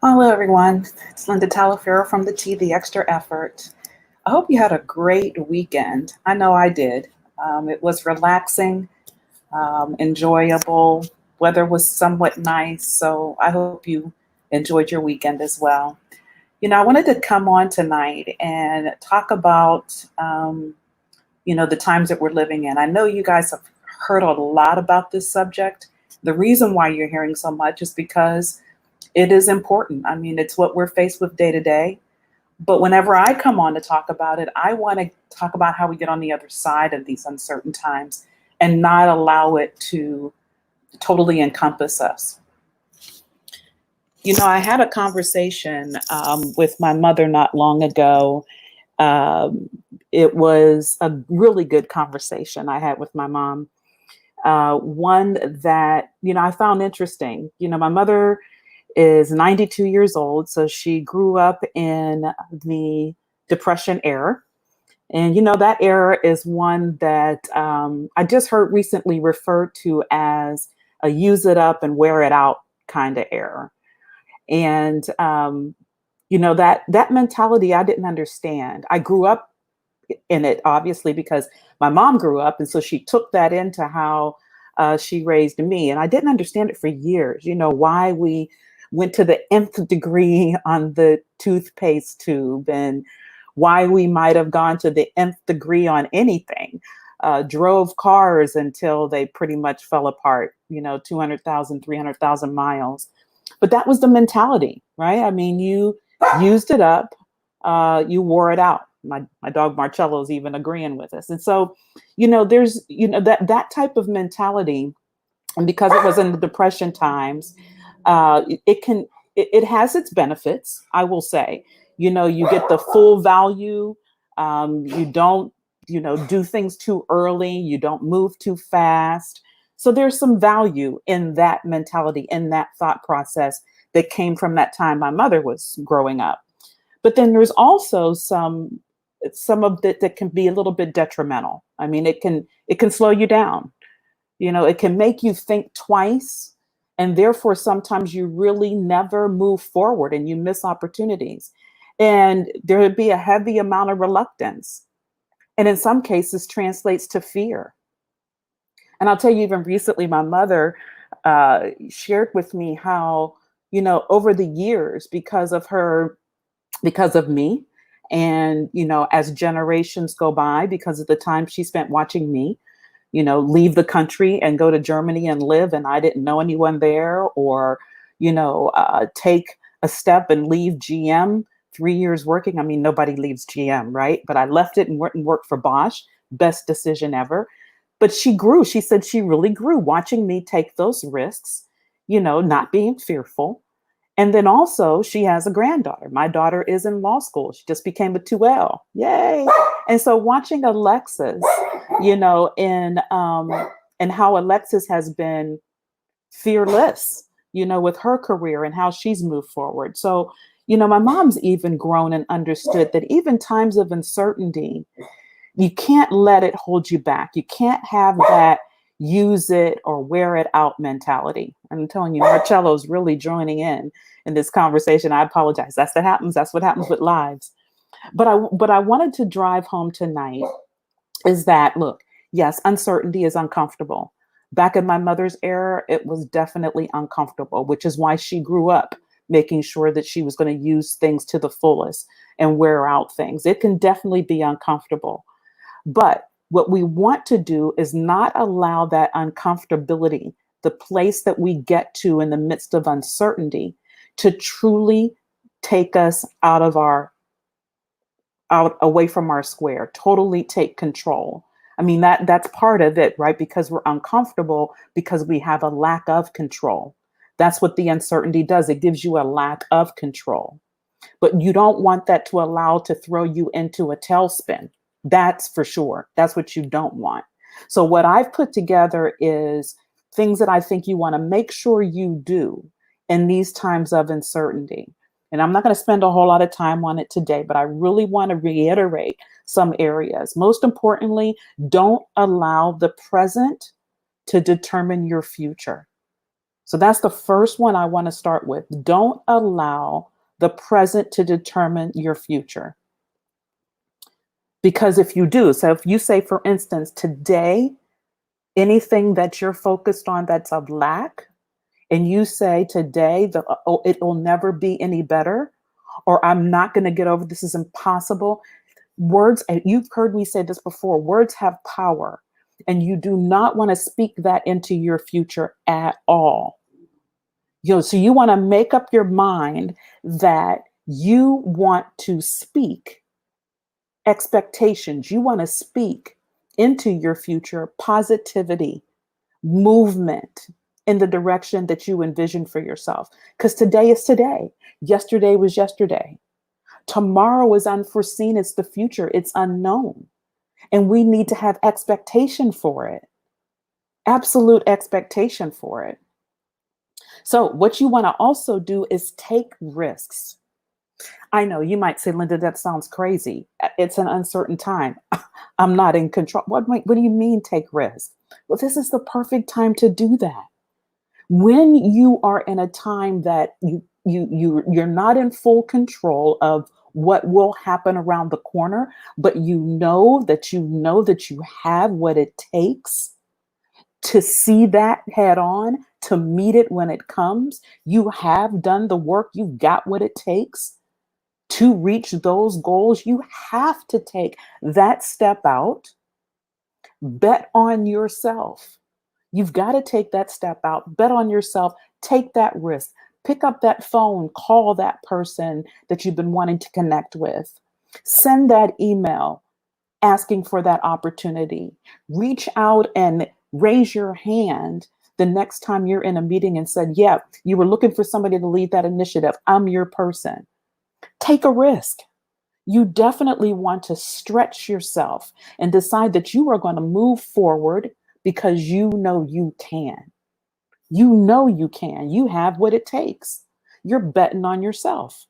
Hello, everyone. It's Linda Talaferro from the T, the Extra Effort. I hope you had a great weekend. I know I did. It was relaxing, enjoyable. Weather was somewhat nice, so I hope you enjoyed your weekend as well. I wanted to come on tonight and talk about, the times that we're living in. I know you guys have heard a lot about this subject. The reason why you're hearing so much is because it is important. I mean, it's what we're faced with day to day. But whenever I come on to talk about it, I want to talk about how we get on the other side of these uncertain times and not allow it to totally encompass us. I had a conversation with my mother not long ago. Um, it was a really good conversation I had with my mom. One that, I found interesting. My mother is 92 years old. So she grew up in the Depression era. And, that era is one that I just heard recently referred to as a use it up and wear it out kind of era. And, that mentality I didn't understand. I grew up in it, obviously, because my mom grew up. And so she took that into how she raised me. And I didn't understand it for years, why we went to the nth degree on the toothpaste tube and why we might have gone to the nth degree on anything. Drove cars until they pretty much fell apart, 200,000, 300,000 miles. But that was the mentality, right? I mean, you used it up, you wore it out. My dog Marcello is even agreeing with us. And so, there's, that type of mentality. And because it was in the Depression times, it has its benefits, I will say. You get the full value. You don't, do things too early. You don't move too fast. So there's some value in that mentality, in that thought process that came from that time my mother was growing up. But then there's also some of it that can be a little bit detrimental. I mean, it can slow you down. It can make you think twice, and therefore sometimes you really never move forward and you miss opportunities. And there would be a heavy amount of reluctance. And in some cases translates to fear. And I'll tell you, even recently, my mother shared with me how, over the years, because of me, and, as generations go by, because of the time she spent watching me, leave the country and go to Germany and live, and I didn't know anyone there, or, take a step and leave GM, 3 years working. I mean, nobody leaves GM, right? But I left it and went and worked for Bosch. Best decision ever. But she grew. She said she really grew watching me take those risks, not being fearful. And then also, she has a granddaughter. My daughter is in law school. She just became a 2L. Yay. And so watching Alexis, and how Alexis has been fearless, with her career and how she's moved forward. So, my mom's even grown and understood that even times of uncertainty, you can't let it hold you back. You can't have that use it or wear it out mentality. I'm telling you, Marcello's really joining in this conversation. I apologize. That's what happens. That's what happens with lives. But I wanted to drive home tonight is that, look, yes, uncertainty is uncomfortable. Back in my mother's era, it was definitely uncomfortable, which is why she grew up making sure that she was going to use things to the fullest and wear out things. It can definitely be uncomfortable. But what we want to do is not allow that uncomfortability, the place that we get to in the midst of uncertainty, to truly take us out away from our square, totally take control. I mean, that's part of it, right? Because we're uncomfortable because we have a lack of control. That's what the uncertainty does. It gives you a lack of control. But you don't want that to allow to throw you into a tailspin. That's for sure. That's what you don't want. So what I've put together is things that I think you want to make sure you do in these times of uncertainty. And I'm not going to spend a whole lot of time on it today, but I really want to reiterate some areas. Most importantly, don't allow the present to determine your future. So that's the first one I want to start with. Don't allow the present to determine your future. Because if you do, so if you say, for instance, today, anything that you're focused on that's of lack, and you say today that oh, it will never be any better, or I'm not going to get over this is impossible. Words, and you've heard me say this before, words have power, and you do not want to speak that into your future at all. So you want to make up your mind that you want to speak expectations. You want to speak into your future positivity, movement in the direction that you envision for yourself. Because today is today. Yesterday was yesterday. Tomorrow is unforeseen. It's the future. It's unknown. And we need to have expectation for it. Absolute expectation for it. So what you want to also do is take risks. I know you might say, Linda, that sounds crazy. It's an uncertain time. I'm not in control. What do you mean take risks? Well, this is the perfect time to do that. When you are in a time that you're not in full control of what will happen around the corner, but you know that you have what it takes to see that head on, to meet it when it comes. You have done the work. You've got what it takes to reach those goals. You have to take that step out. Bet on yourself. You've got to take that step out, bet on yourself, take that risk, pick up that phone, call that person that you've been wanting to connect with, send that email asking for that opportunity, reach out and raise your hand the next time you're in a meeting and said, yeah, you were looking for somebody to lead that initiative. I'm your person. Take a risk. You definitely want to stretch yourself and decide that you are going to move forward because you know you can. You know you can. You have what it takes. You're betting on yourself.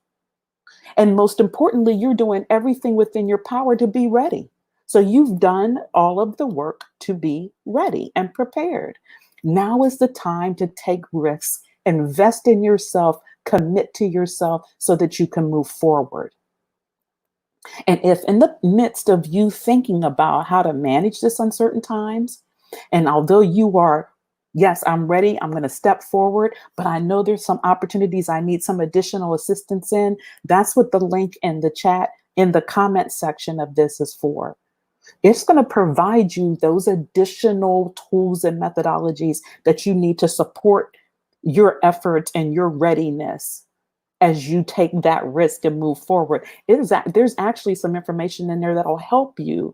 And most importantly, you're doing everything within your power to be ready. So you've done all of the work to be ready and prepared. Now is the time to take risks, invest in yourself, commit to yourself so that you can move forward. And if in the midst of you thinking about how to manage this uncertain times, and although you are, yes, I'm ready, I'm going to step forward, but I know there's some opportunities I need some additional assistance in, that's what the link in the chat, in the comment section of this is for. It's going to provide you those additional tools and methodologies that you need to support your efforts and your readiness as you take that risk and move forward. There's actually some information in there that'll help you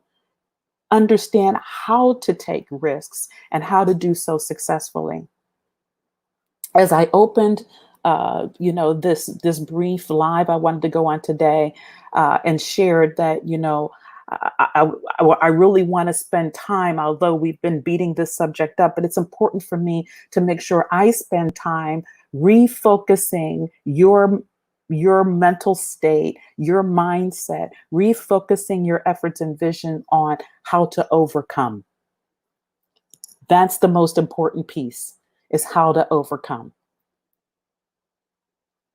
understand how to take risks and how to do so successfully. As I opened, this brief live I wanted to go on today and shared that, I really want to spend time, although we've been beating this subject up, but it's important for me to make sure I spend time refocusing your mental state, your mindset, refocusing your efforts and vision on how to overcome. That's the most important piece, is how to overcome.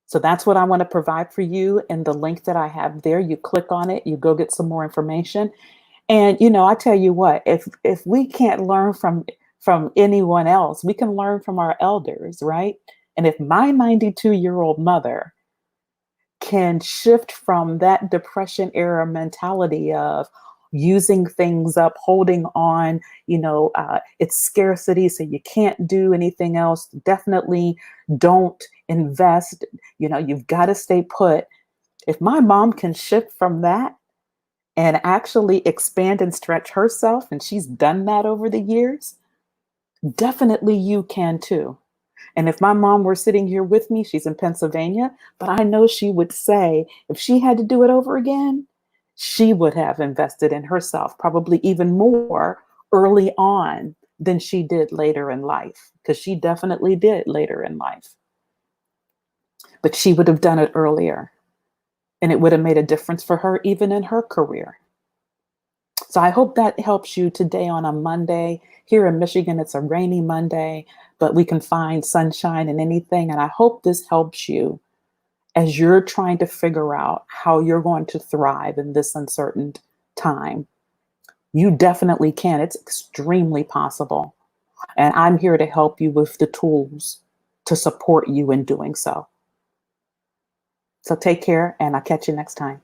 So that's what I want to provide for you in the link that I have there. You click on it, you go get some more information. And, I tell you what, if we can't learn from anyone else, we can learn from our elders, right? And if my 92-year-old mother can shift from that depression era mentality of using things up, holding on, it's scarcity, so you can't do anything else. Definitely don't invest. You've got to stay put. If my mom can shift from that and actually expand and stretch herself, and she's done that over the years, definitely you can too. And if my mom were sitting here with me, she's in Pennsylvania, but I know she would say if she had to do it over again, she would have invested in herself, probably even more early on than she did later in life, because she definitely did later in life. But she would have done it earlier, and it would have made a difference for her, even in her career. So I hope that helps you today on a Monday. Here in Michigan, it's a rainy Monday, but we can find sunshine in anything. And I hope this helps you as you're trying to figure out how you're going to thrive in this uncertain time. You definitely can. It's extremely possible. And I'm here to help you with the tools to support you in doing so. So take care, and I'll catch you next time.